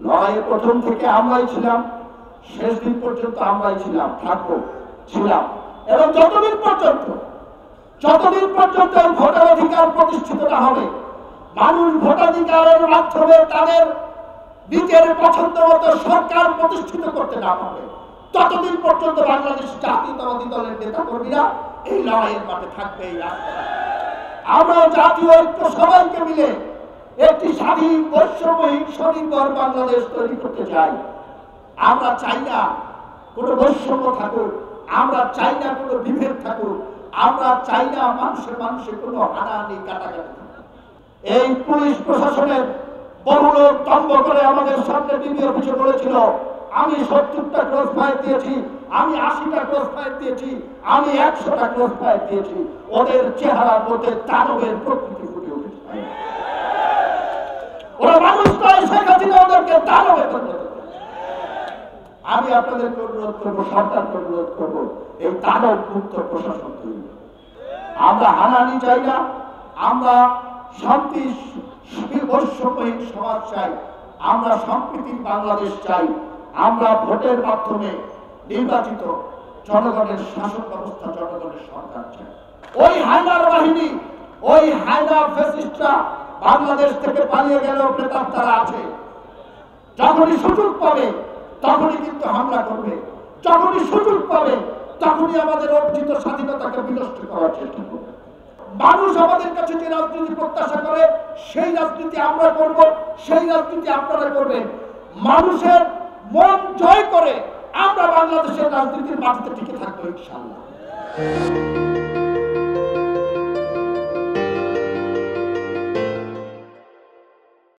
লড়াইয়ের প্রথম থেকে আমরাই ছিলাম, শেষ দিন পর্যন্ত আমরাই ছিলাম, থাকবো, ছিলাম। এবং যতদিন পর্যন্ত ভোটার অধিকার প্রতিষ্ঠিত না হবে, মানুষ ভোটাধিকারের মাধ্যমে তাদের নিজের পছন্দ মতো সরকার প্রতিষ্ঠিত করতে না পারবে, ততদিন পর্যন্ত বাংলাদেশ জাতীয়তাবাদী দলের নেতা কর্মীরা এই লড়াইয়ের মাঠে থাকবে। এই রাস্তায় আমরা জাতীয় ঐক্য সবাইকে মিলে একটি স্বাধীন বৈষম্যহীন স্বনির্ভর বাংলাদেশ তৈরি করতে চাই। আমরা চাই না কোনো বৈষম্য থাকুক, আমরা চাই না কোনো বিভেদ থাকুক, আমরা চাই না মানুষে মানুষে কোনো হানাহানি কাটাকাটি থাকুক। এই পুলিশ প্রশাসনের বহু লোক তম্ব করে আমাদের সামনে টিভি অফিসে বলেছিল, আমি 70টা ক্রস ফায়ার দিয়েছি, আমি 80টা ক্রস ফায়ার দিয়েছি, আমি 100টা ক্রস ফায়ার দিয়েছি। ওদের চেহারার মধ্যে দানবের প্রকৃতি ফুটে উঠেছে। ওরা মানুষ নয়, শেখ হাসিনা ওদেরকে দানবে পরিণত করেছে। আমি আপনাদেরকে অনুরোধ করবো, সরকারকে অনুরোধ করবো, এই দানব মুক্ত প্রশাসন তৈরি। আমরা হানাহানি চাই না, আমরা শান্তি বৈষম্যহীন সমাজ চাই, আমরা সম্প্রীতির বাংলাদেশ চাই, আমরা ভোটের মাধ্যমে নির্বাচিত জনগণের শাসন ব্যবস্থা, জনগণের সরকার চাই। ওই হায়নার বাহিনী, ওই হায়না ফ্যাসিস্টরা বাংলাদেশ থেকে পালিয়ে গেল, প্রেতাত্মারা তারা আছে। যখনই সুযোগ পাবে তখনই কিন্তু হামলা করবে, যখনই সুযোগ পাবে তখনই আমাদের অর্জিত স্বাধীনতাকে বিনষ্ট করার চেষ্টা করবে। মানুষ আমাদের কাছে যে রাজনীতি প্রত্যাশা করে সেই রাজনীতি আমরা করব, সেই রাজনীতি আপনারা করবেন। মানুষের মন জয় করে আমরা বাংলাদেশের রাজনীতির মাটিতে টিকে থাকবো ইনশাআল্লাহ।